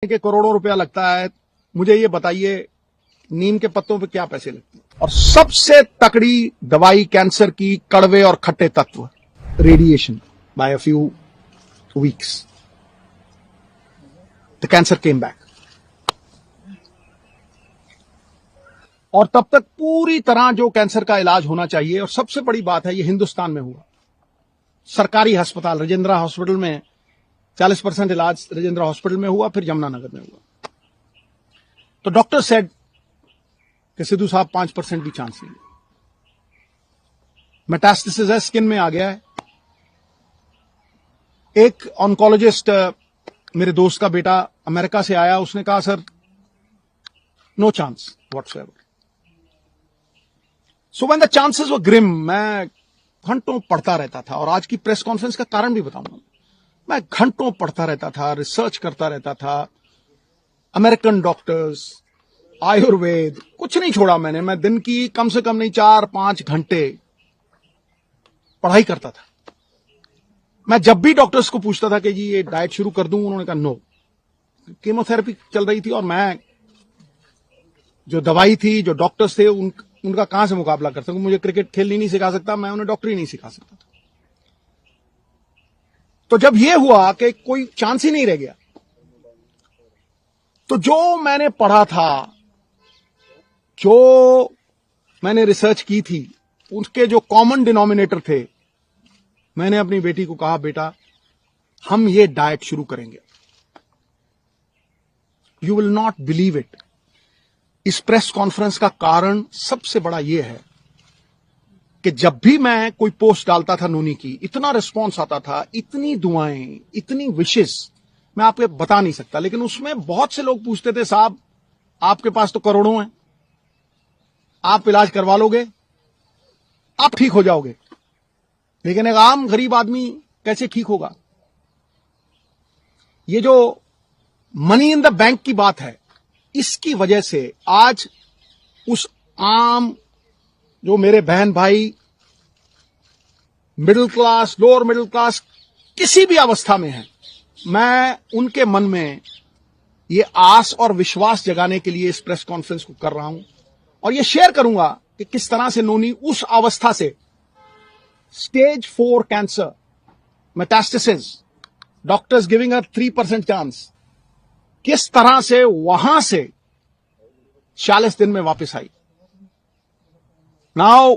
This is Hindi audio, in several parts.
के करोड़ों रुपया लगता है, मुझे ये बताइए नीम के पत्तों पे क्या पैसे लगते हैं? और सबसे तकड़ी दवाई कैंसर की कड़वे और खट्टे तत्व, radiation by a few weeks the cancer came back. और तब तक पूरी तरह जो कैंसर का इलाज होना चाहिए, और सबसे बड़ी बात है ये हिंदुस्तान में हुआ, सरकारी अस्पताल राजेंद्र हॉस्पिटल में 40% इलाज राजेंद्र हॉस्पिटल में हुआ, फिर यमुनानगर में हुआ। तो डॉक्टर सेड कि सिद्धू साहब 5% भी चांस नहीं, मेटास्टेसिस है, स्किन में आ गया है। एक ऑन्कोलॉजिस्ट मेरे दोस्त का बेटा अमेरिका से आया, उसने कहा sir no chance whatsoever. So when the chances were grim, मैं घंटों पढ़ता रहता था, और आज की प्रेस कॉन्फ्रेंस का कारण भी बताऊंगा। मैं घंटों पढ़ता रहता था, रिसर्च करता रहता था, अमेरिकन डॉक्टर्स, आयुर्वेद, कुछ नहीं छोड़ा मैंने। मैं दिन की कम से कम नहीं 4-5 घंटे पढ़ाई करता था। मैं जब भी डॉक्टर्स को पूछता था कि जी ये डाइट शुरू कर दूं, उन्होंने कहा नो। कीमोथेरेपी चल रही थी, और मैं जो दवाई थी, जो डॉक्टर्स थे, उनका कहां से मुकाबला कर सकूं? मुझे क्रिकेट खेलनी नहीं सिखा सकता, मैं उन्हें डॉक्टरी नहीं सिखा सकता था। तो जब यह हुआ कि कोई चांस ही नहीं रह गया, तो जो मैंने पढ़ा था, जो मैंने रिसर्च की थी, उसके जो कॉमन डिनोमिनेटर थे, मैंने अपनी बेटी को कहा बेटा हम ये डाइट शुरू करेंगे। You will not believe it. इस प्रेस कॉन्फ्रेंस का कारण सबसे बड़ा यह है कि जब भी मैं कोई पोस्ट डालता था नूनी की, इतना रिस्पॉन्स आता था, इतनी दुआएं, इतनी विशेष, मैं आपको बता नहीं सकता। लेकिन उसमें बहुत से लोग पूछते थे साहब आपके पास तो करोड़ों हैं, आप इलाज करवा लोगे, आप ठीक हो जाओगे, लेकिन एक आम गरीब आदमी कैसे ठीक होगा? ये जो मनी इन द बैंक की बात है, इसकी वजह से आज उस आम जो मेरे बहन भाई middle class, lower middle class, किसी भी अवस्था में है, मैं उनके मन में ये आस और विश्वास जगाने के लिए इस प्रेस कॉन्फ्रेंस को कर रहा हूं, और ये शेयर करूंगा कि किस तरह से नोनी उस अवस्था से, stage 4 cancer, metastasis, doctors giving a 3% chance, किस तरह से वहां से 40 दिन में वापस आई। नाउ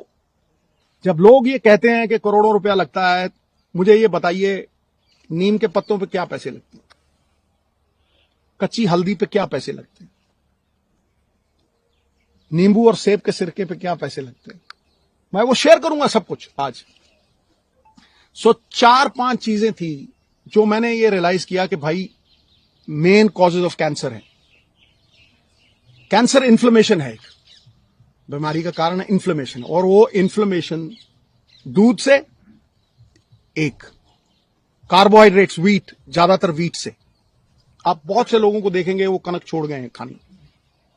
जब लोग ये कहते हैं कि करोड़ों रुपया लगता है, मुझे ये बताइए नीम के पत्तों पे क्या पैसे लगते हैं? कच्ची हल्दी पे क्या पैसे लगते हैं? नींबू और सेब के सिरके पे क्या पैसे लगते हैं? मैं वो शेयर करूंगा सब कुछ आज। सो 4-5 चीजें थी जो मैंने ये रियलाइज किया कि भाई मेन कॉजेज ऑफ कैंसर है। कैंसर इन्फ्लेमेशन है, एक बीमारी का कारण है इन्फ्लेमेशन, और वो इन्फ्लेमेशन दूध से, एक कार्बोहाइड्रेट्स, व्हीट, ज्यादातर व्हीट से। आप बहुत से लोगों को देखेंगे वो कनक छोड़ गए हैं खानी,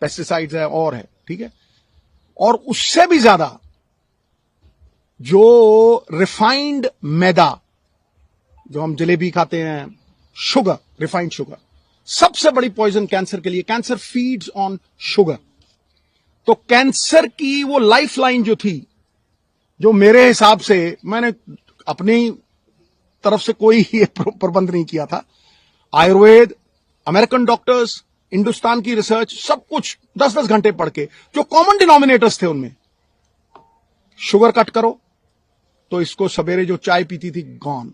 पेस्टिसाइड्स है और है, ठीक है। और उससे भी ज्यादा जो रिफाइंड मैदा, जो हम जलेबी खाते हैं, शुगर, रिफाइंड शुगर, सबसे बड़ी पॉइजन कैंसर के लिए। Cancer feeds on sugar. तो कैंसर की वो लाइफलाइन जो थी, जो मेरे हिसाब से, मैंने अपनी तरफ से कोई ये प्रबंध नहीं किया था, आयुर्वेद, अमेरिकन डॉक्टर्स, हिंदुस्तान की रिसर्च, सब कुछ 10-10 घंटे पढ़ के, जो कॉमन डिनोमिनेटर्स थे उनमें, शुगर कट करो, तो इसको सवेरे जो चाय पीती थी गॉन,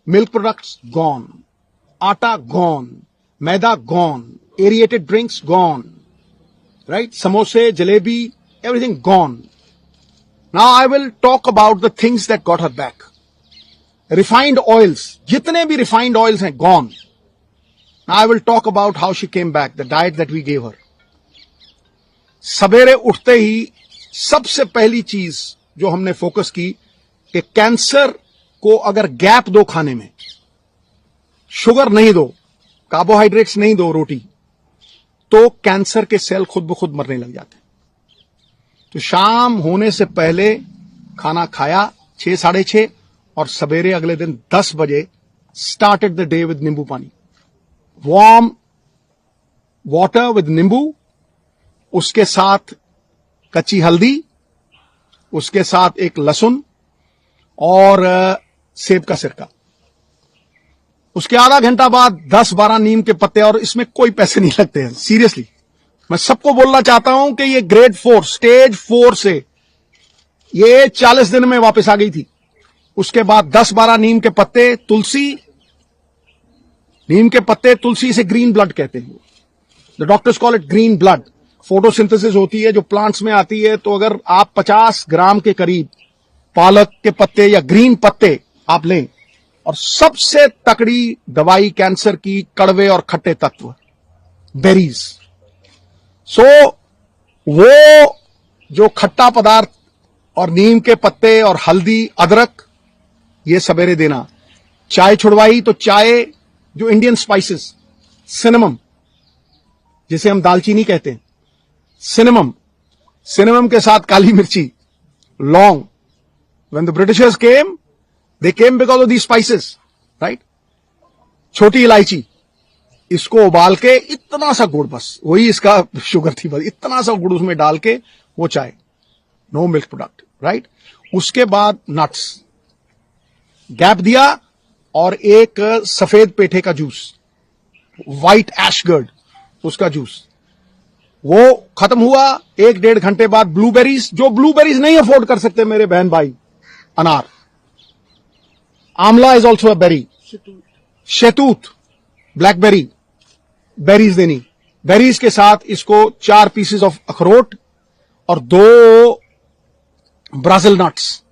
मिल्क प्रोडक्ट्स गॉन, आटा गॉन, मैदा gone, aerated drinks gone, right, समोसे, jalebi, everything gone. Now I will talk about the things that got her back. Refined oils, जितने भी रिफाइंड ऑयल्स हैं gone. Now I will talk about how she came back, the diet that we gave her. सवेरे उठते ही सबसे पहली चीज जो हमने फोकस की कि कैंसर को अगर गैप दो खाने में, शुगर नहीं दो, कार्बोहाइड्रेट्स नहीं दो, रोटी, तो कैंसर के सेल खुद ब खुद मरने लग जाते हैं। तो शाम होने से पहले खाना खाया 6-6:30, और सवेरे अगले दिन 10 बजे स्टार्टेड द डे विद नींबू पानी, वार्म वाटर विद नींबू, उसके साथ कच्ची हल्दी, उसके साथ एक लहसुन और सेब का सिरका। उसके आधा घंटा बाद 10-12 नीम के पत्ते, और इसमें कोई पैसे नहीं लगते हैं। सीरियसली मैं सबको बोलना चाहता हूं कि ये ग्रेड 4 स्टेज 4 से ये 40 दिन में वापस आ गई थी। उसके बाद 10-12 नीम के पत्ते, तुलसी, नीम के पत्ते, तुलसी से ग्रीन ब्लड कहते हैं। The doctors call it green blood. Photosynthesis होती है जो प्लांट्स में आती है। तो अगर आप 50 ग्राम के करीब पालक के पत्ते या ग्रीन पत्ते आप लें, और सबसे तकड़ी दवाई कैंसर की, कड़वे और खट्टे तत्व, बेरीज। सो वो जो खट्टा पदार्थ और नीम के पत्ते और हल्दी, अदरक, ये सवेरे देना। चाय छुड़वाई तो चाय, जो इंडियन स्पाइसेस, सिनेमम जिसे हम दालचीनी कहते हैं, सिनेमम के साथ काली मिर्ची, लौंग। When the Britishers came, they came because of these spices, right? छोटी इलायची, इसको उबाल के इतना सा गुड़, बस वही इसका शुगर थी, बस इतना सा गुड़ उसमें डाल के वो चाय, नो मिल्क प्रोडक्ट, राइट? उसके बाद नट्स, गैप दिया, और एक सफेद पेठे का जूस, व्हाइट एशगर्ड, उसका जूस, वो खत्म हुआ। 1-1.5 घंटे बाद ब्लूबेरीज, जो ब्लूबेरीज नहीं अफोर्ड कर सकते मेरे बहन भाई, अनार, आंवला इज ऑल्सो अ बेरी, शहतूत, ब्लैकबेरी, बेरीज देनी। बेरीज के साथ इसको 4 पीसेस ऑफ अखरोट और 2 ब्राजिल नट्स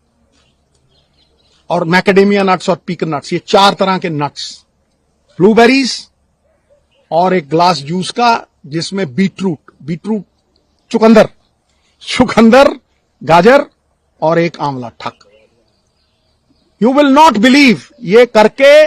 और मैकेडेमिया नट्स और पीकन नट्स, ये 4 तरह के नट्स, ब्लूबेरीज, और एक ग्लास जूस का जिसमें बीटरूट, चुकंदर, गाजर और एक आंवला, ठक। यू विल नॉट बिलीव, ये करके